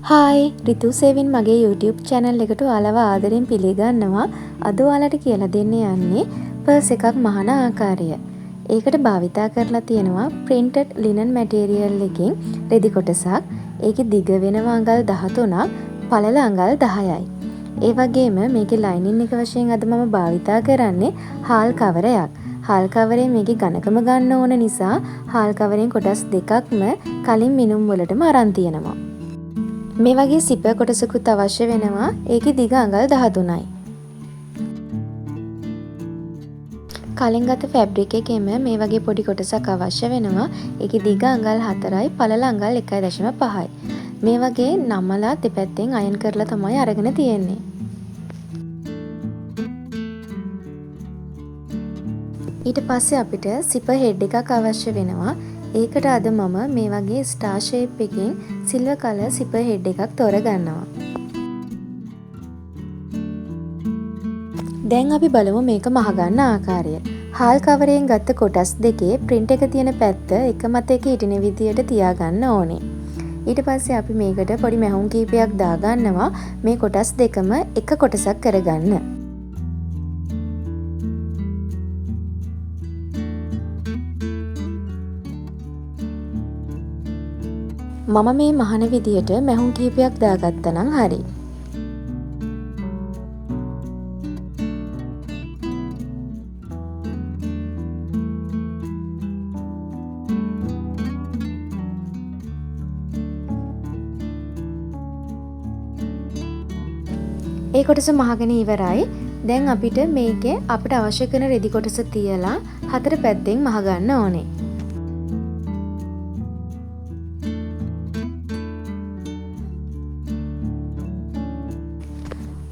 Hi Ritu saving මගේ YouTube channel එකට ඔයාලව ආදරෙන් පිළිගන්නවා. අද ඔයාලට කියලා දෙන්න යන්නේ පර්ස් එකක් මහන ආකාරය. ඒකට භාවිතා කරලා තියෙනවා printed linen material එකකින් රෙදි කොටසක්. ඒකේ දිග වෙනවා අඟල් 13ක්, පළල අඟල් 10යි. ඒ වගේම මේකේ lining එක වශයෙන් අද මම භාවිතා කරන්නේ හාල් කවරයක්. හාල් කවරේ මේකේ ඝනකම ගන්න ඕන නිසා හාල් කවරෙන් කොටස් දෙකක්ම කලින් මිනුම් වලටම අරන් තියෙනවා. මේ වගේ සිපර් කොටසකුත් අවශ්‍ය වෙනවා. ඒකේ දිග අඟල් 13යි. කලින් ගත ෆැබ්‍රික් එකෙම මේ වගේ පොඩි කොටසක් අවශ්‍ය වෙනවා. ඒකේ දිග අඟල් 4යි, පළල අඟල් 1.5යි. මේ වගේ නමලා දෙපැත්තෙන් අයන් කරලා තමයි අරගෙන තියෙන්නේ. ඊට පස්සේ අපිට සිපර් හෙඩ් එකක් අවශ්‍ය වෙනවා. ඒකට අද මම මේ වගේ ස්ටාර් ෂේප් එකකින් සිල්වර් කලර් සිපර් හෙඩ් එකක් තෝරගන්නවා. දැන් අපි බලමු මේක මහගන්න ආකාරය. හාල් කවරයෙන් ගත්ත කොටස් දෙකේ print එක තියෙන පැත්ත එක මත එක හිටින විදියට තියාගන්න ඕනේ. ඊට පස්සේ අපි මේකට පොඩි මැහුම් කීපයක් දාගන්නවා මේ කොටස් දෙකම එක කොටසක් කරගන්න. මම මේ මහන විදියට මැහුම් කිහිපයක් දාගත්තා නම් හරි. ඒ කොටස මහගෙන ඉවරයි. දැන් අපිට මේකේ අපිට අවශ්‍ය කරන රෙදි කොටස තියලා හතර පැත්තෙන් මහ ගන්න ඕනේ.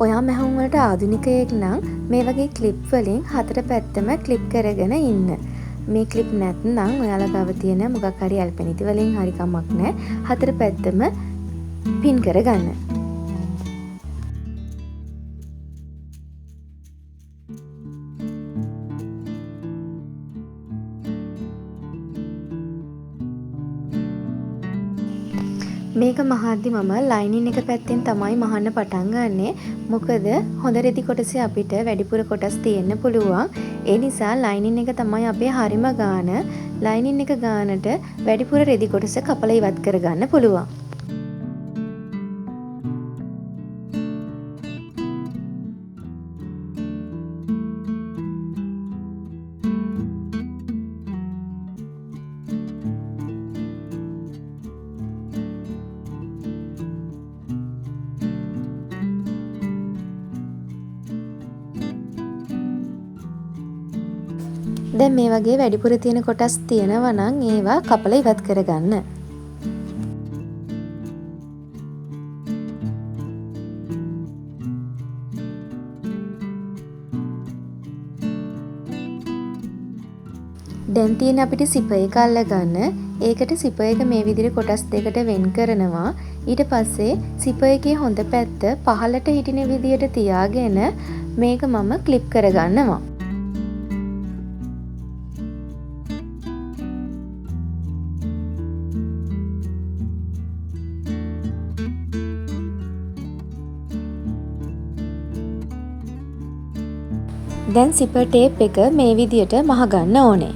ඔයා මැහුම් වලට ආධුනිකයෙක් නම් මේ වගේ ක්ලිප් වලින් හතර පැත්තම ක්ලිප් කරගෙන ඉන්න. මේ ක්ලිප් නැත්නම් ඔයාලා ගාව තියෙන මොකක් හරි ඇල්පෙනිති වලින් හරි කමක් නැහැ. හතර පැත්තම පින් කරගන්න. මේක මහද්දි මම ලයිනින් එක පැත්තෙන් තමයි මහන්න පටන් ගන්නෙ. මොකද හොඳ රෙදි කොටසේ අපිට වැඩිපුර කොටස් තියෙන්න පුළුවන්. ඒ නිසා ලයිනින් එක තමයි අපේ හරිම ගාන. ලයිනින් එක ගානට වැඩිපුර රෙදි කොටස කපලා ඉවත් කරගන්න පුළුවන්. දැන් මේ වගේ වැඩිපුර තියෙන කොටස් තියෙනවා නම් ඒවා කපලා ඉවත් කරගන්න. දැන් තියෙන අපිට සිපර් එක අල්ලගන්න. ඒකට සිපර් එක මේ විදිහට කොටස් දෙකට වෙන් කරනවා. ඊට පස්සේ සිපර් එකේ හොඳ පැත්ත පහළට හිටින විදිහට තියාගෙන මේක මම ක්ලිප් කරගන්නවා. දැන් සිපර් ටේප් එක මේ විදියට මහ ගන්න ඕනේ.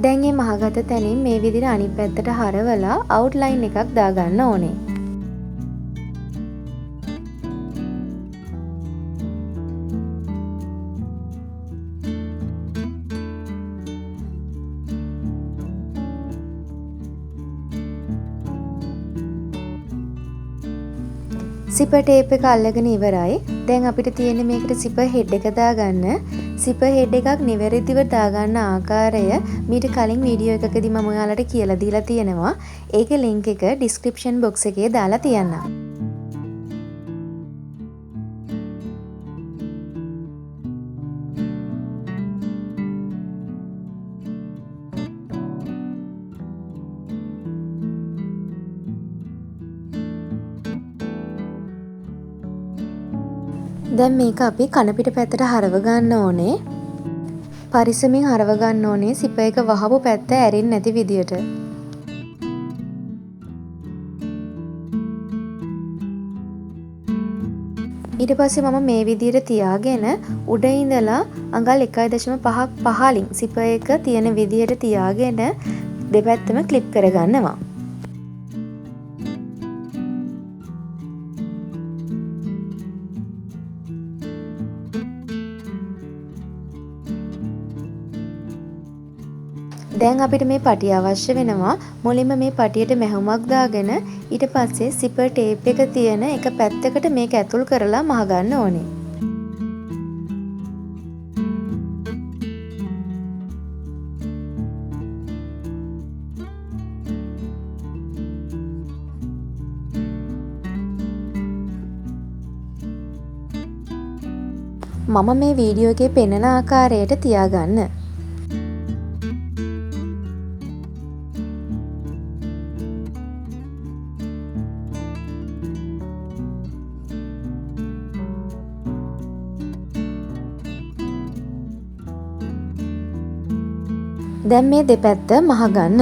දැන් මේ මහගත තැනින් මේ විදිහට අනිත් පැත්තට හරවලා අවුට්ලයින් එකක් දාගන්න ඕනේ. සිපර් ටේප් එක අල්ලගෙන ඉවරයි. දැන් අපිට තියෙන්නේ මේකට සිපර් හෙඩ් එක දාගන්න. සිපර් හෙඩ් එකක් නිවැරදිව දාගන්න ආකාරය මීට කලින් වීඩියෝ එකකදී මම ඔයාලට කියලා දීලා තියෙනවා. ඒකේ link එක description box එකේ දාලා තියන්නම්. දැන් මේක අපි කන පිට පැත්තට හරව ගන්න ඕනේ. පරිස්සමින් හරව ගන්න ඕනේ සිප එක වහපු පැත්ත ඇරෙන්නේ නැති විදියට. ඊට පස්සේ මම මේ විදියට තියාගෙන උඩ ඉඳලා අඟල් 1.5ක් පහලින් සිප එක තියෙන විදියට තියාගෙන දෙපැත්තම ක්ලිප් කරගන්නවා. දැන් අපිට මේ පටිය අවශ්‍ය වෙනවා. මුලින්ම මේ පටියට මැහුමක් දාගෙන ඊට පස්සේ සිපර් ටේප් එක තියෙන එක පැත්තකට මේක ඇතුල් කරලා මහ ගන්න ඕනේ. මම මේ වීඩියෝ එකේ පෙන්වන ආකාරයට තියාගන්න. දැන් මේ දෙපැත්ත මහ ගන්න.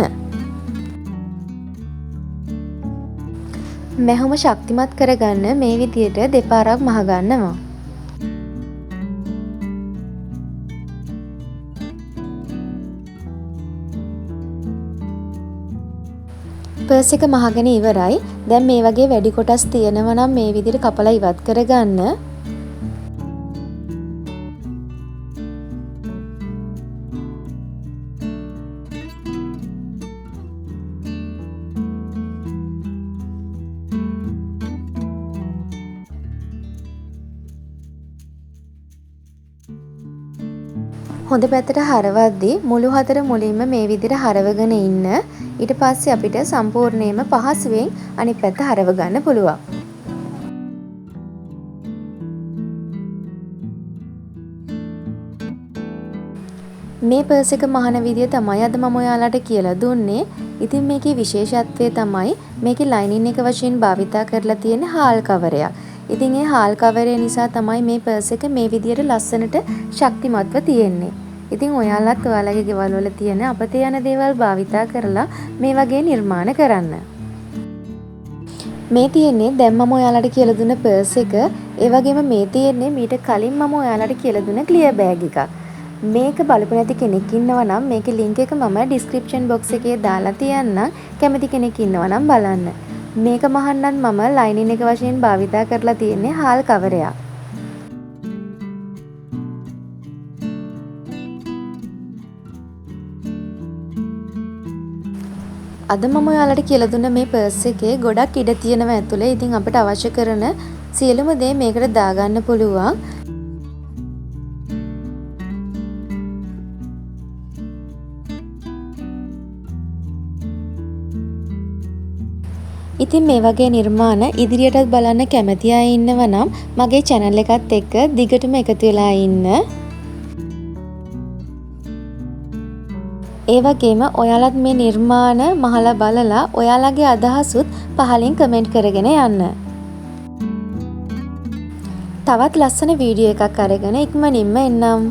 මැහුම ශක්තිමත් කරගන්න මේ විදියට දෙපාරක් මහ ගන්නවා. පර්ස් එක මහගෙන ඉවරයි. දැන් මේ වගේ වැඩි කොටස් තියෙනවා නම් මේ විදියට කපලා ඉවත් කරගන්න. හොඳ පැත්තට හරවද්දී මුළු හතර මුලින්ම මේ විදිහට හරවගෙන ඉන්න. ඊට පස්සේ අපිට සම්පූර්ණයෙන්ම පහසුවෙන් අනිත් පැත්ත හරව ගන්න පුළුවන්. මේ පර්ස් එක මහන විදිය තමයි අද මම ඔයාලට කියලා දුන්නේ. ඉතින් මේකේ විශේෂත්වය තමයි මේකේ ලයිනින් එක වශයෙන් භාවිතා කරලා තියෙන හාල් කවරයක්. ඉතින් ඒ හාල් කවරය නිසා තමයි මේ පර්ස් එක මේ විදියට ලස්සනට ශක්තිමත්ව තියෙන්නේ. ඉතින් ඔයාලත් ඔයාලගේ ගෙවල් වල තියෙන අපතේ යන දේවල් භාවිතා කරලා මේ වගේ නිර්මාණ කරන්න. මේ තියෙන්නේ දැන් මම ඔයාලට කියලා දුන්න පර්ස් එක. ඒ වගේම මේ තියෙන්නේ මීට කලින් මම ඔයාලට කියලා දුන්න ක්ලියර් බෑග් එකක්. මේක බලපු නැති කෙනෙක් ඉන්නවා නම් මේකේ link එක මම description box එකේ දාලා තියන්නම්. කැමති කෙනෙක් ඉන්නවා නම් බලන්න. මේක මහන්නත් මම ලයිනින් එක වශයෙන් භාවිතා කරලා තියෙන්නේ හාල් කවරයක්. අද මම ඔයාලට කියලා දුන්න මේ පර්ස් එකේ ගොඩක් ඉඩ තියෙනවා ඇතුලේ. ඉතින් අපිට අවශ්‍ය කරන සියලුම දේ මේකට දාගන්න පුළුවන්. ඉතින් මේ වගේ නිර්මාණ ඉදිරියටත් බලන්න කැමති අය ඉන්නවා නම් මගේ channel එකත් එක්ක දිගටම එකතු වෙලා ඉන්න. ඒ වගේම ඔයාලත් මේ නිර්මාණ මහලා බලලා ඔයාලගේ අදහසුත් පහලින් කමෙන්ට් කරගෙන යන්න. තවත් ලස්සන වීඩියෝ එකක් අරගෙන ඉක්මනින්ම එන්නම්.